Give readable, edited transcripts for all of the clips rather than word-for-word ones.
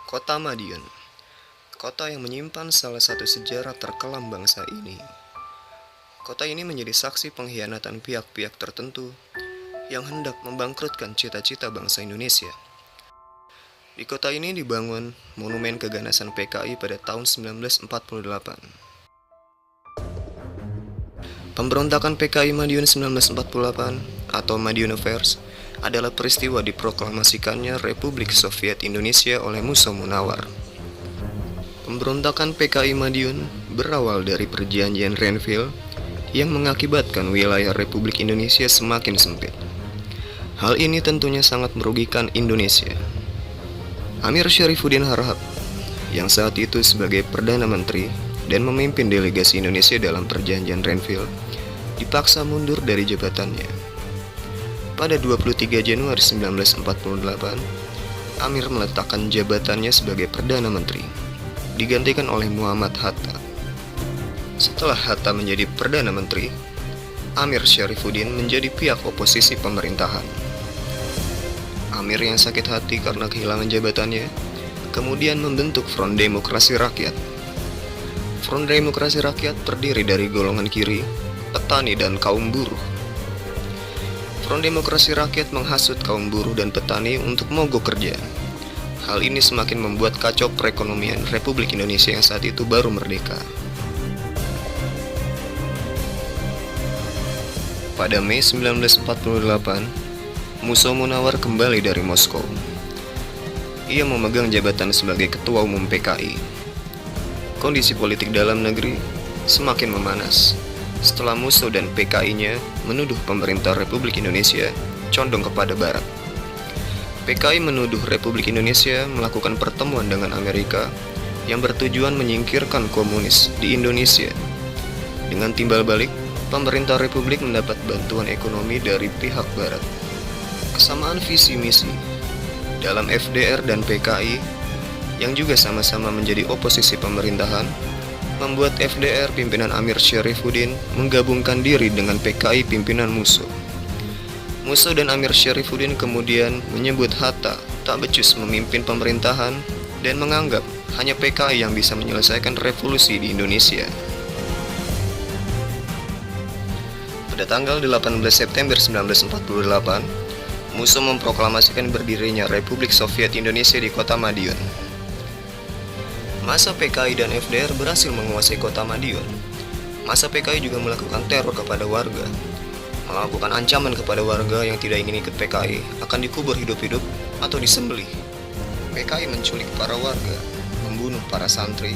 Kota Madiun, kota yang menyimpan salah satu sejarah terkelam bangsa ini. Kota ini menjadi saksi pengkhianatan pihak-pihak tertentu yang hendak membangkrutkan cita-cita bangsa Indonesia. Di kota ini dibangun monumen keganasan PKI pada tahun 1948. Pemberontakan PKI Madiun 1948 atau Madiun Affairs adalah peristiwa diproklamasikannya Republik Soviet Indonesia oleh Musa Munawar. Pemberontakan PKI Madiun berawal dari perjanjian Renville yang mengakibatkan wilayah Republik Indonesia semakin sempit. Hal ini tentunya sangat merugikan Indonesia. Amir Syarifuddin Harahap, yang saat itu sebagai Perdana Menteri dan memimpin delegasi Indonesia dalam perjanjian Renville, dipaksa mundur dari jabatannya. Pada 23 Januari 1948, Amir meletakkan jabatannya sebagai Perdana Menteri, digantikan oleh Muhammad Hatta. Setelah Hatta menjadi Perdana Menteri, Amir Syarifuddin menjadi pihak oposisi pemerintahan. Amir yang sakit hati karena kehilangan jabatannya, kemudian membentuk Front Demokrasi Rakyat. Front Demokrasi Rakyat terdiri dari golongan kiri, petani, dan kaum buruh. Front Demokrasi Rakyat menghasut kaum buruh dan petani untuk mogok kerja. Hal ini semakin membuat kacau perekonomian Republik Indonesia yang saat itu baru merdeka. Pada Mei 1948, Musa Munawar kembali dari Moskow. Ia memegang jabatan sebagai Ketua Umum PKI. Kondisi politik dalam negeri semakin memanas setelah Musa dan PKI-nya menuduh pemerintah Republik Indonesia condong kepada Barat. PKI menuduh Republik Indonesia melakukan pertemuan dengan Amerika yang bertujuan menyingkirkan komunis di Indonesia. Dengan timbal balik, pemerintah Republik mendapat bantuan ekonomi dari pihak Barat. Kesamaan visi misi dalam FDR dan PKI yang juga sama-sama menjadi oposisi pemerintahan membuat FDR pimpinan Amir Syarifuddin menggabungkan diri dengan PKI pimpinan Musa. Musa dan Amir Syarifuddin kemudian menyebut Hatta tak becus memimpin pemerintahan dan menganggap hanya PKI yang bisa menyelesaikan revolusi di Indonesia. Pada tanggal 18 September 1948, Musa memproklamasikan berdirinya Republik Soviet Indonesia di kota Madiun. Masa PKI dan FDR berhasil menguasai kota Madiun. Masa PKI juga melakukan teror kepada warga, melakukan ancaman kepada warga yang tidak ingin ikut PKI akan dikubur hidup-hidup atau disembelih. PKI menculik para warga, membunuh para santri,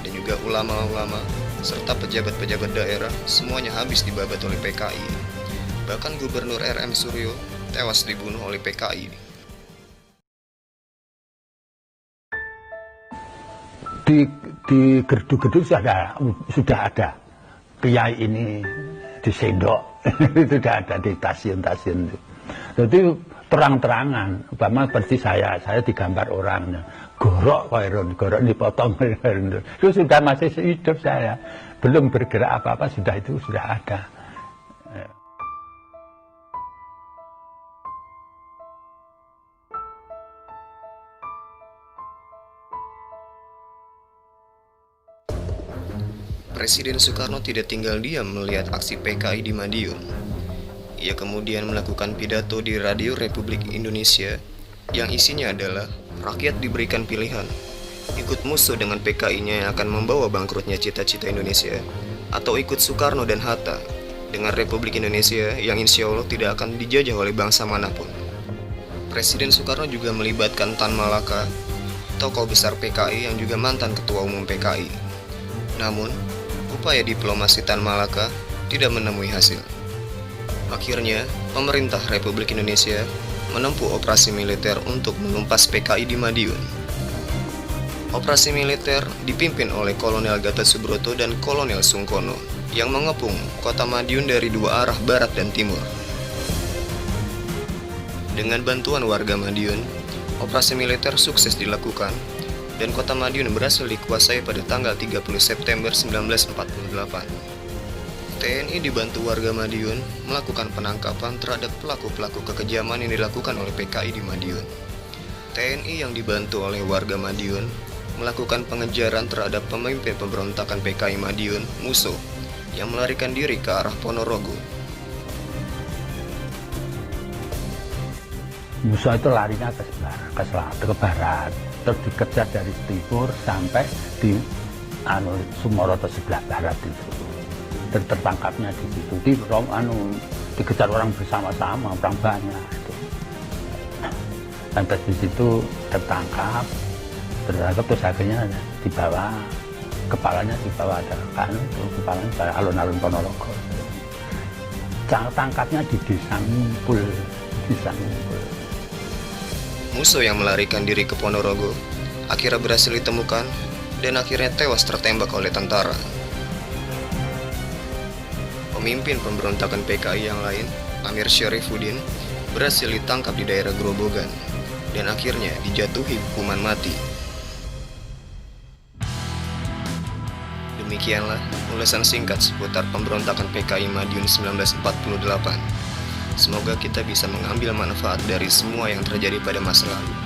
dan juga ulama-ulama, serta pejabat-pejabat daerah, semuanya habis dibabat oleh PKI. Bahkan Gubernur RM Suryo tewas dibunuh oleh PKI. Di gerdu-gerdu sudah ada kiai ini di sendok itu sudah ada di stasiun-stasiun itu. Jadi terang-terangan, umpama seperti saya digambar orangnya gorok dipotong itu sudah masih hidup saya, belum bergerak apa-apa sudah ada. Presiden Soekarno tidak tinggal diam melihat aksi PKI di Madiun. Ia kemudian melakukan pidato di Radio Republik Indonesia yang isinya adalah rakyat diberikan pilihan, ikut Musa dengan PKI-nya yang akan membawa bangkrutnya cita-cita Indonesia, atau ikut Soekarno dan Hatta dengan Republik Indonesia yang insya Allah tidak akan dijajah oleh bangsa manapun. Presiden Soekarno juga melibatkan Tan Malaka, tokoh besar PKI yang juga mantan Ketua Umum PKI. Namun, upaya diplomasi Tan Malaka tidak menemui hasil. Akhirnya, pemerintah Republik Indonesia menempuh operasi militer untuk menumpas PKI di Madiun. Operasi militer dipimpin oleh Kolonel Gatot Subroto dan Kolonel Sungkono yang mengepung kota Madiun dari dua arah barat dan timur. Dengan bantuan warga Madiun, operasi militer sukses dilakukan dan kota Madiun berhasil dikuasai pada tanggal 30 September 1948. TNI dibantu warga Madiun melakukan penangkapan terhadap pelaku-pelaku kekejaman yang dilakukan oleh PKI di Madiun. TNI yang dibantu oleh warga Madiun melakukan pengejaran terhadap pemimpin pemberontakan PKI Madiun, Musso, yang melarikan diri ke arah Ponorogo. Musso itu larinya ke selatan, ke barat, terus dikejar dari timur sampai di Sumoroto sebelah barat itu. Tertangkapnya di situ, dikejar orang bersama-sama, orang banyak itu. Sampai di situ tertangkap terus akhirnya dibawa, kepalanya dibawa kepalanya ke alun-alun Ponorogo. Tangkapnya di Desa Ngumpul. Musso yang melarikan diri ke Ponorogo akhirnya berhasil ditemukan dan akhirnya tewas tertembak oleh tentara. Pemimpin pemberontakan PKI yang lain, Amir Syarifuddin, berhasil ditangkap di daerah Grobogan dan akhirnya dijatuhi hukuman mati. Demikianlah ulasan singkat seputar pemberontakan PKI Madiun 1948. Semoga kita bisa mengambil manfaat dari semua yang terjadi pada masa lalu.